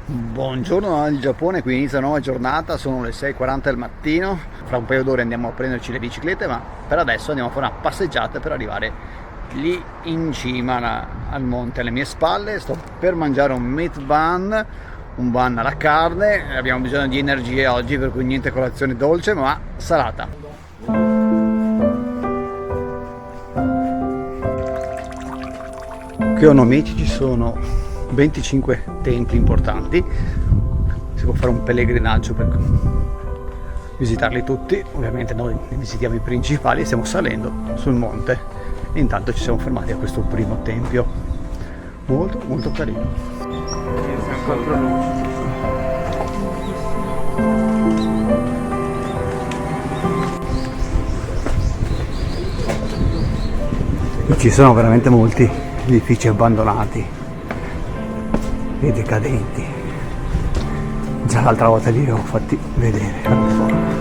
Buongiorno dal Giappone, qui inizia una nuova giornata, sono le 6:40 del mattino, fra un paio d'ore andiamo a prenderci le biciclette, ma per adesso andiamo a fare una passeggiata per arrivare lì in cima al monte alle mie spalle. Sto per mangiare un meat bun, un bun alla carne, abbiamo bisogno di energie oggi, per cui niente colazione dolce ma salata. Qui a Onomichi ci sono 25 templi importanti, si può fare un pellegrinaggio per visitarli tutti. Ovviamente noi ne visitiamo i principali e stiamo salendo sul monte e intanto ci siamo fermati a questo primo tempio molto molto carino. Ci sono veramente molti edifici abbandonati e decadenti. Già l'altra volta li ho fatti vedere al fondo.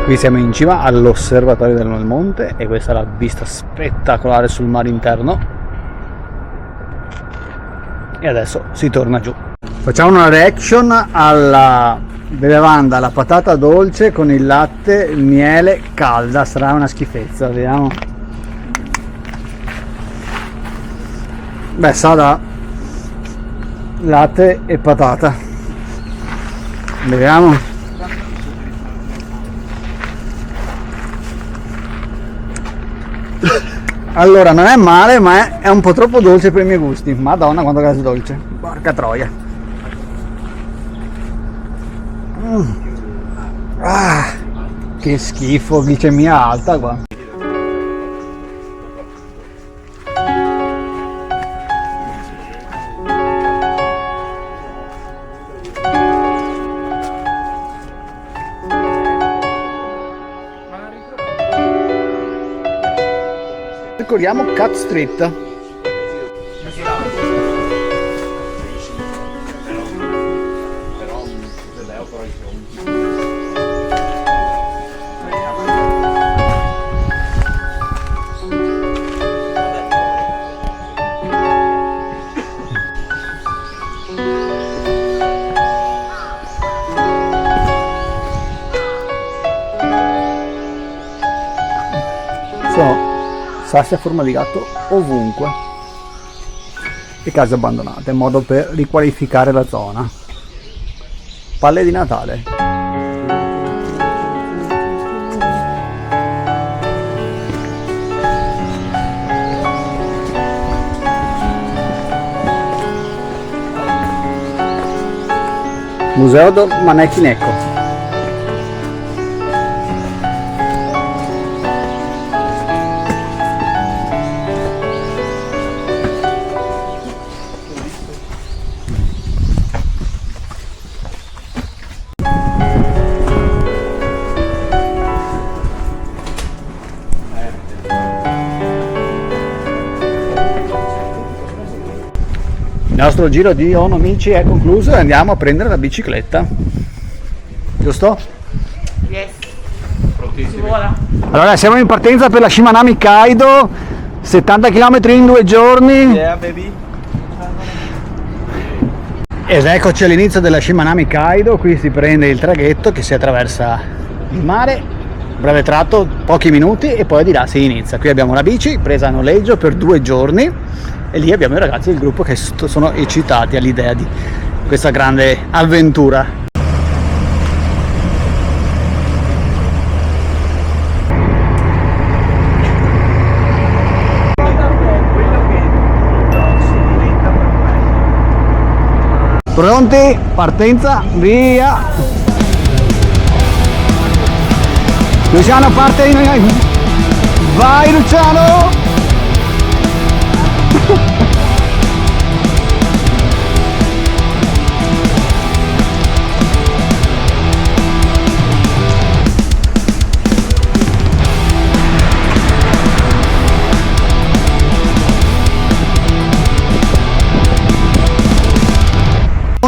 Qui siamo in cima all'osservatorio del monte e questa è la vista spettacolare sul mare interno. E adesso si torna giù. Facciamo una reaction alla bevanda, la patata dolce con il latte, il miele calda. Sarà una schifezza, vediamo. Beh, sa da latte e patata. Vediamo. Allora, non è male, ma è un po' troppo dolce per i miei gusti. Madonna, quanto gas dolce. Porca troia. Ah, che schifo, glicemia alta qua. Ricordiamo Cat Street. Sono sassi a forma di gatto ovunque e case abbandonate, in modo per riqualificare la zona. Palle di Natale. Museo do Maneki-Neko. nostro giro di Onomichi è concluso e andiamo a prendere la bicicletta, giusto? Yes. Buona. Allora siamo in partenza per la Shimanami Kaido, 70 km in 2 giorni. Yeah, baby. Ed eccoci all'inizio della Shimanami Kaido. Qui si prende il traghetto che si attraversa il mare, breve tratto, pochi minuti, e poi di là si inizia. Qui abbiamo la bici presa a noleggio per 2 giorni e lì abbiamo i ragazzi del gruppo che sono eccitati all'idea di questa grande avventura. Pronti? Partenza, via! Luciano parte in... Vai Luciano!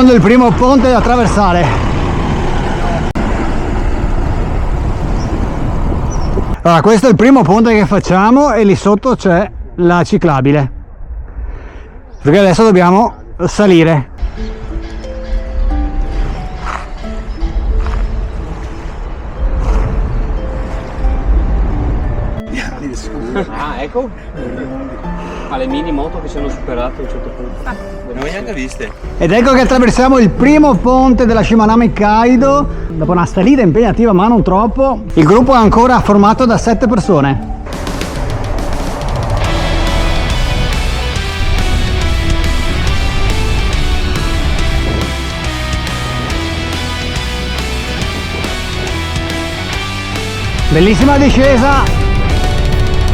Il primo ponte da attraversare. Allora, questo è il primo ponte che facciamo e lì sotto c'è la ciclabile, perché adesso dobbiamo salire. Ah, ecco. Alle mini moto che ci hanno superato a un certo punto. Non le ho neanche viste. Ed ecco che attraversiamo il primo ponte della Shimanami Kaido. Dopo una salita impegnativa ma non troppo, il gruppo è ancora formato da 7 persone. Bellissima discesa,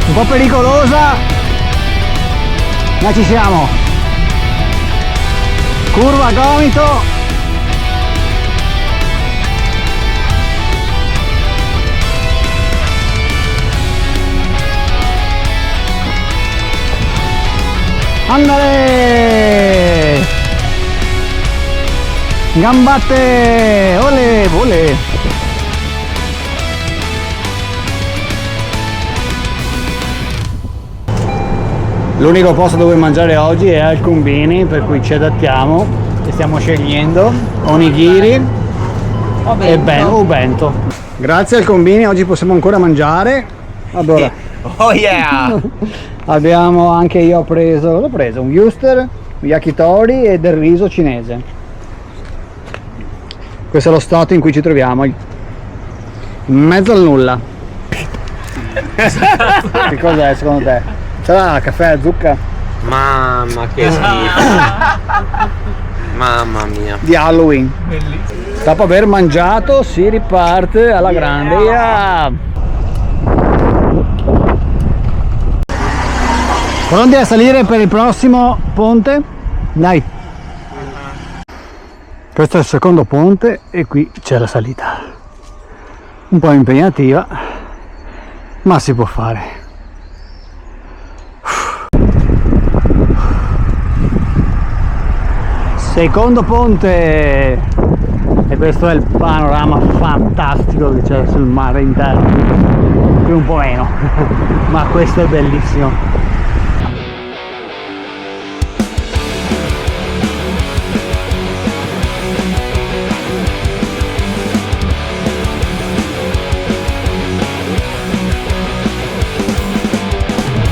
un po' pericolosa, ma ci siamo. Curva a gomito. Andale! Gambate! Ole, ole! L'unico posto dove mangiare oggi è al Combini, per cui ci adattiamo e stiamo scegliendo onigiri e bento. Grazie al Combini oggi possiamo ancora mangiare. Allora, Oh yeah! abbiamo anche io ho preso un Wuster, un yakitori e del riso cinese. Questo è lo stato in cui ci troviamo, in mezzo al nulla. Che cos'è secondo te? Sarà caffè, zucca? Mamma che schifo. Mamma mia. Di Halloween. Bellissimo. Dopo aver mangiato si riparte alla grande. Yeah. Pronti a salire per il prossimo ponte? Dai. Questo è il secondo ponte e qui c'è la salita. Un po' impegnativa, ma si può fare. Secondo ponte, e questo è il panorama fantastico che c'è sul mare interno. Qui un po' meno, ma questo è bellissimo.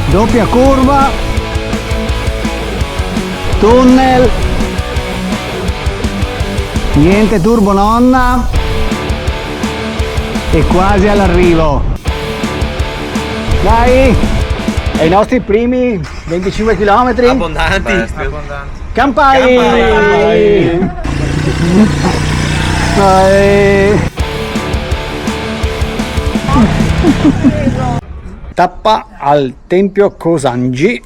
Doppia curva, tunnel. Niente turbo nonna e quasi all'arrivo. Dai! E i nostri primi 25 km Abbondanti. Campai! Dai. Tappa al tempio Kosanji,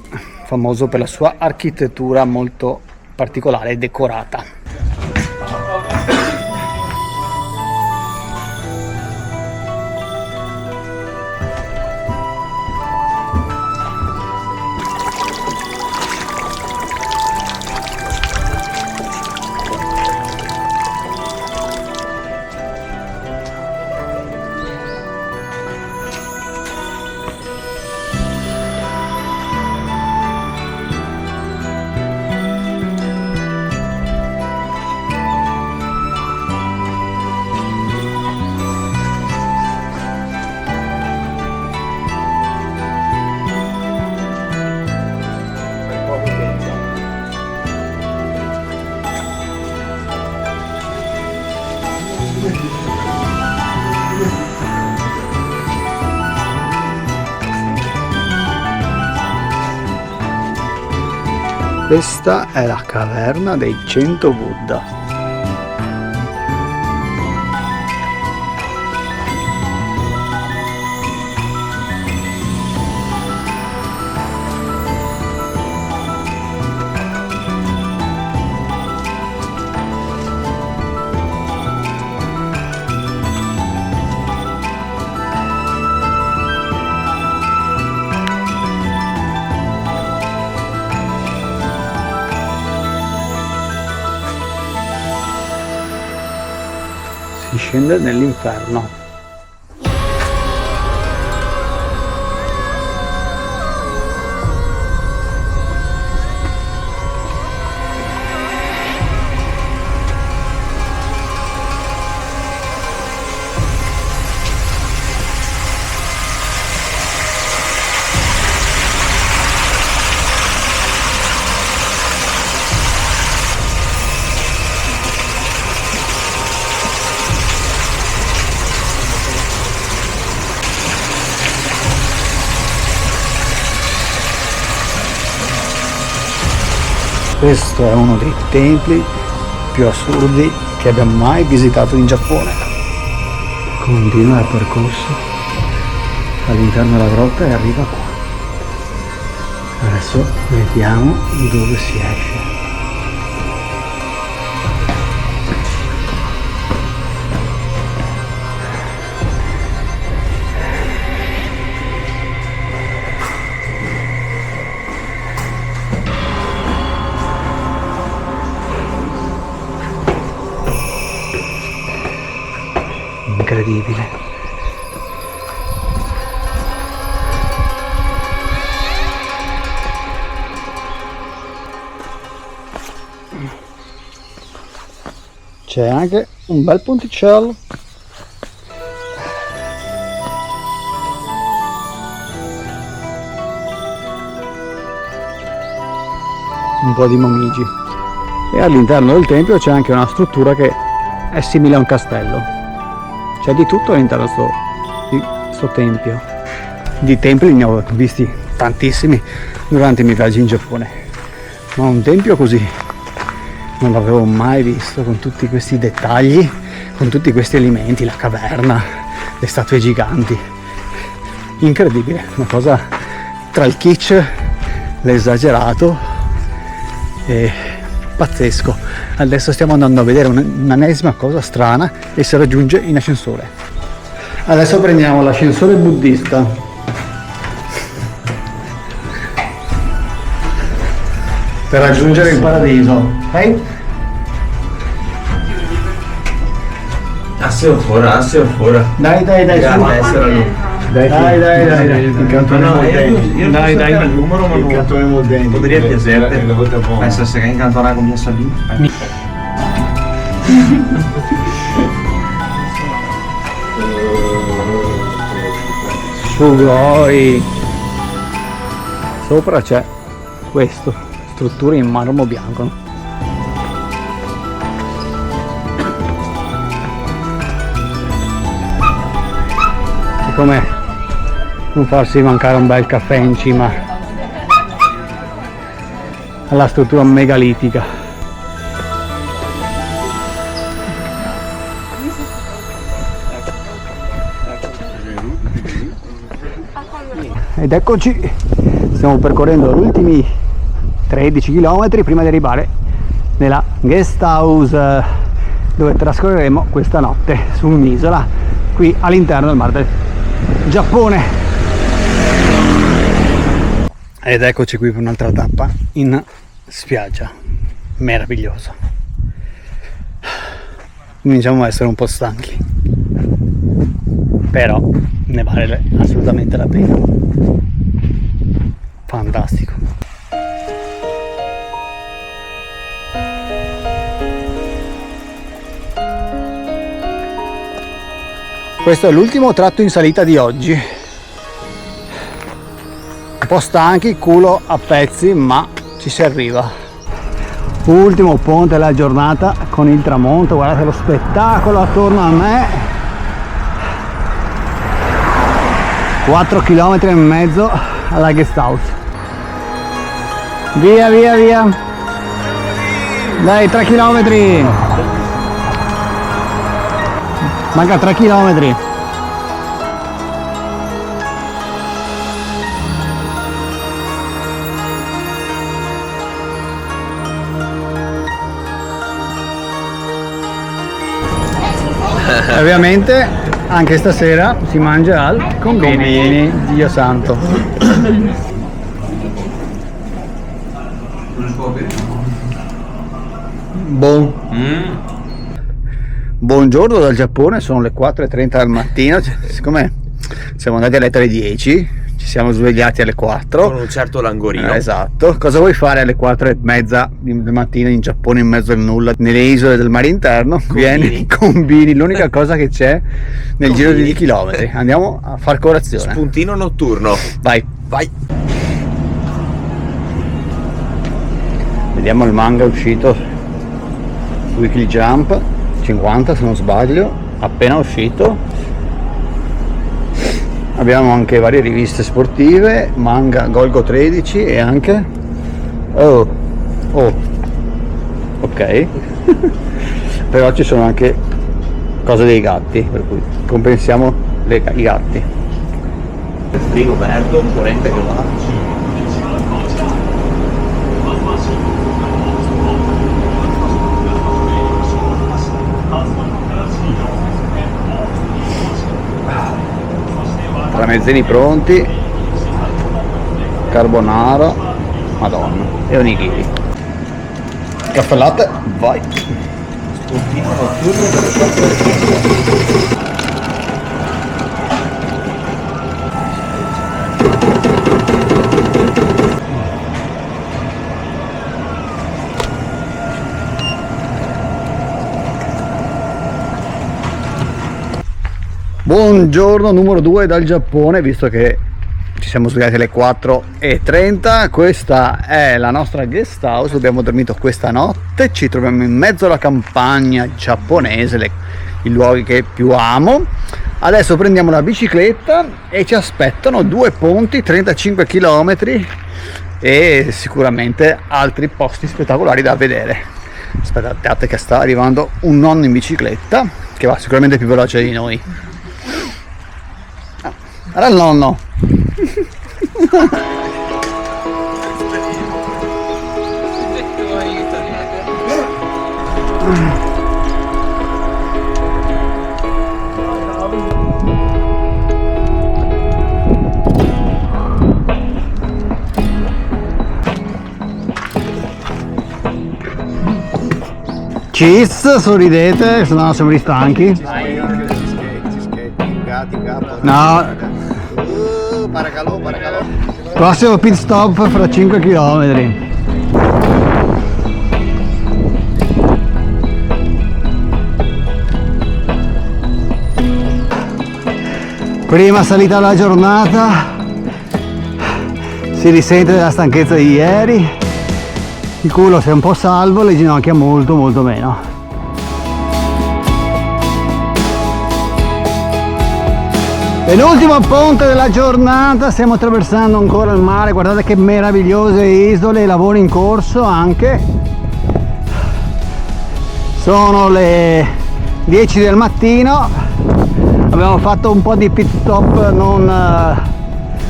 famoso per la sua architettura molto particolare e decorata. Questa è la caverna dei 100 Buddha. Si scende nell'inferno. Questo è uno dei templi più assurdi che abbia mai visitato in Giappone. Continua il percorso all'interno della grotta e arriva qua. Adesso vediamo dove si esce. Incredibile. C'è anche un bel ponticello. Un po' di momigi. E all'interno del tempio c'è anche una struttura che è simile a un castello. C'è di tutto all'interno di sto tempio. Di templi ne ho visti tantissimi durante i miei viaggi in Giappone, ma un tempio così non l'avevo mai visto, con tutti questi dettagli, con tutti questi elementi, la caverna, le statue giganti. Incredibile, una cosa tra il kitsch, l'esagerato e pazzesco. Adesso stiamo andando a vedere un'ennesima cosa strana e si raggiunge in ascensore. Adesso prendiamo l'ascensore buddista. Per raggiungere il paradiso. Assio fuori. Dai, incantonemo il dente. Dai, il numero, ma Incantonemo il dente. Podría piacerte. Pensa se che incantona con mia Sabina. Sugoi. Sopra c'è questo, strutture in marmo bianco. E com'è non farsi mancare un bel caffè in cima alla struttura megalitica. Ed eccoci, stiamo percorrendo gli ultimi 13 km prima di arrivare nella guest house dove trascorreremo questa notte su un'isola qui all'interno del Mar del Giappone. Ed eccoci qui per un'altra tappa in spiaggia, meraviglioso. Cominciamo a essere un po' stanchi, però ne vale assolutamente la pena. Fantastico. Questo è l'ultimo tratto in salita di oggi. Un po' stanchi, culo a pezzi, ma ci si arriva. Ultimo ponte della giornata con il tramonto, guardate lo spettacolo attorno a me. 4 km e mezzo alla guest house. Via, via, via. Dai, 3 chilometri. Manca 3 chilometri. Ovviamente anche stasera si mangia al Combini, Dio santo. Buongiorno dal Giappone, sono le 4:30 del mattino, siccome siamo andati a letto alle 10, ci siamo svegliati alle 4. Con un certo languorino. Esatto. Cosa vuoi fare alle 4:30 del mattino in Giappone, in mezzo al nulla, nelle isole del mare interno? Vieni, Combini, l'unica cosa che c'è nel giro di 10 km. Andiamo a far colazione. Spuntino notturno. Vai. Vai. Vediamo il manga uscito su Weekly Jump 50 se non sbaglio, appena uscito. Abbiamo anche varie riviste sportive, manga Golgo 13 e anche ok. Però ci sono anche cose dei gatti, per cui compensiamo i gatti. Frigo aperto, corrente che va. Tramezzini pronti, carbonara, madonna, e onigiri. Caffè latte, vai. Spuntino notturno delle 4:30. Buongiorno numero 2 dal Giappone, visto che ci siamo svegliati alle 4:30. Questa è la nostra guest house, abbiamo dormito questa notte, ci troviamo in mezzo alla campagna giapponese, i luoghi che più amo. Adesso prendiamo la bicicletta e ci aspettano 2 ponti, 35 km e sicuramente altri posti spettacolari da vedere. Aspettate che sta arrivando un nonno in bicicletta che va sicuramente più veloce di noi. Era il nonno. Cheese, sorridete, se no siamo stanchi. No. Paracalò. Prossimo pit stop fra 5 km. Prima salita della giornata, si risente della stanchezza di ieri, il culo si è un po' salvo, le ginocchia molto meno. Penultimo ponte della giornata, stiamo attraversando ancora il mare, guardate che meravigliose isole, lavori in corso anche. Sono le 10 del mattino, abbiamo fatto un po' di pit stop non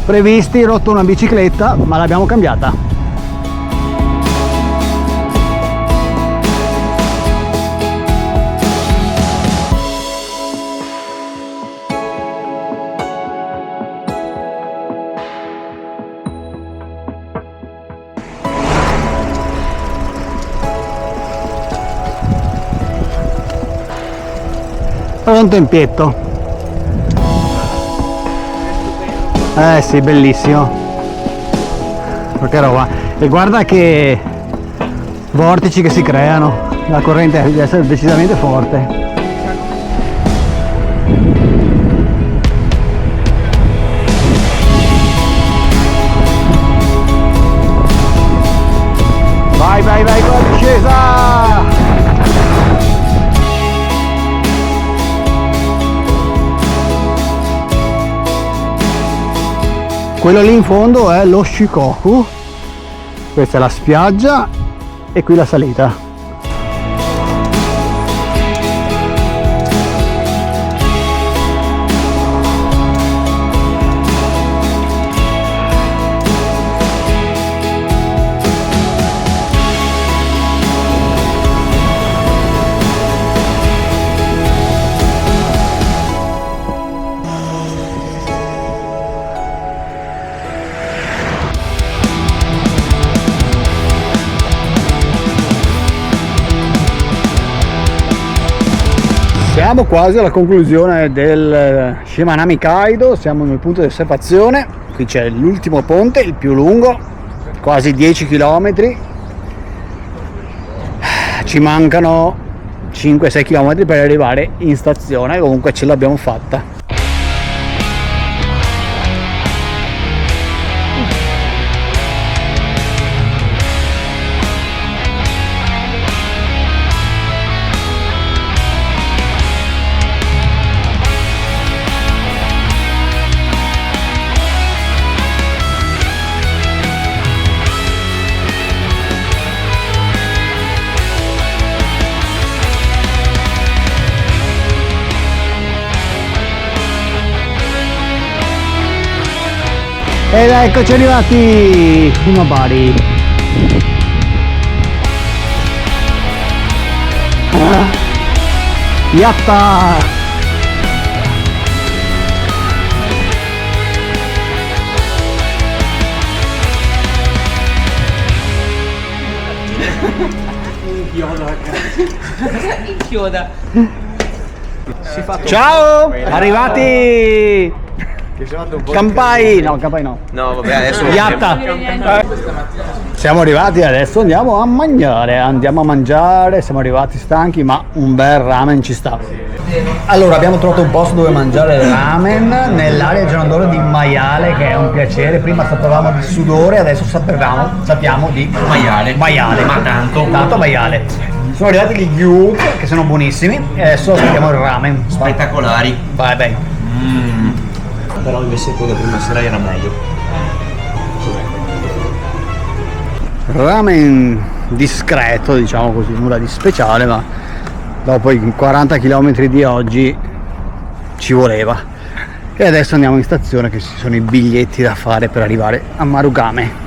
previsti, rotto una bicicletta ma l'abbiamo cambiata. Pronto impietto. Sì, bellissimo. Che roba. E guarda che vortici che si creano. La corrente deve essere decisamente forte. Vai, con la discesa! Quello lì in fondo è lo Shikoku, Questa è la spiaggia e qui la salita. Siamo quasi alla conclusione del Shimanami Kaido, siamo nel punto di osservazione. Qui c'è l'ultimo ponte, il più lungo, quasi 10 km. Ci mancano 5-6 km per arrivare in stazione, comunque ce l'abbiamo fatta. Ed eccoci arrivati fino a Bari. Yatta! Chioda. Ciao! Arrivati! Campai! No, Campai no. No, vabbè, adesso Yatta! Siamo arrivati, adesso andiamo a mangiare, siamo arrivati stanchi, ma un bel ramen ci sta. Allora, abbiamo trovato un posto dove mangiare ramen nell'area Gianandoro di Maiale, che è un piacere. Prima sapevamo di sudore, adesso sappiamo di maiale, ma tanto maiale. Sono arrivati gli gyuk, che sono buonissimi, e adesso aspettiamo il ramen. spettacolari. Vai. Però invece quello prima sera era meglio. Ramen discreto, diciamo così, nulla di speciale, ma dopo i 40 km di oggi ci voleva. E adesso andiamo in stazione, che ci sono i biglietti da fare per arrivare a Marugame.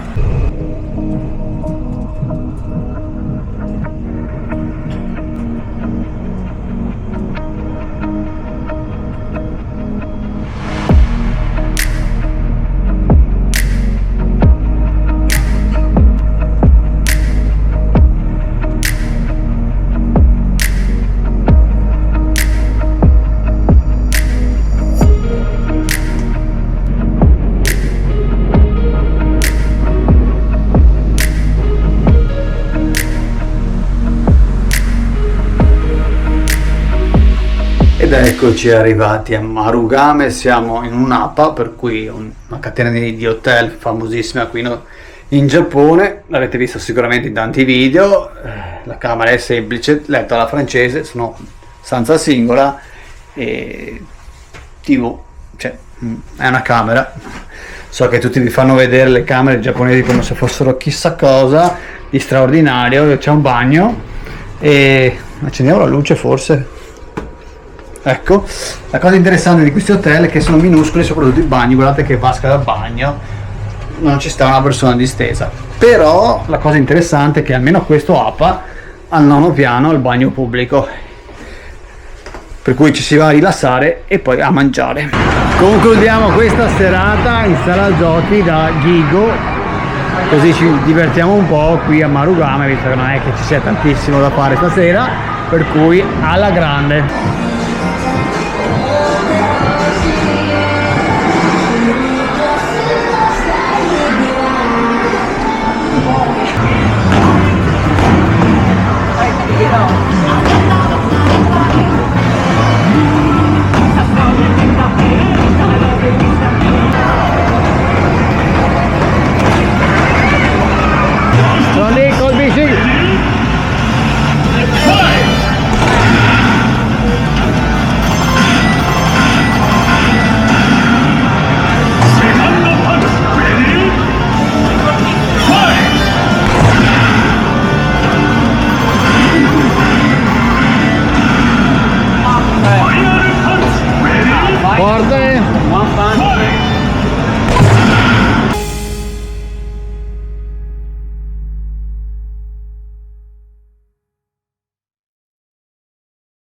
Ed eccoci arrivati a Marugame, siamo in un'APA, per cui una catena di hotel famosissima qui in Giappone. L'avete visto sicuramente in tanti video. La camera è semplice, letto alla francese, sono stanza singola e TV, cioè è una camera. So che tutti vi fanno vedere le camere giapponesi come se fossero chissà cosa di straordinario. C'è un bagno e accendiamo la luce forse. Ecco, la cosa interessante di questi hotel è che sono minuscoli, soprattutto i bagni. Guardate che vasca da bagno, non ci sta una persona distesa. Però la cosa interessante è che almeno questo APA al 9° piano il bagno pubblico, per cui ci si va a rilassare e poi a mangiare. Concludiamo questa serata in sala giochi da Gigo, così ci divertiamo un po' qui a Marugame, visto che non è che ci sia tantissimo da fare stasera, per cui alla grande. Salve! Buon pan.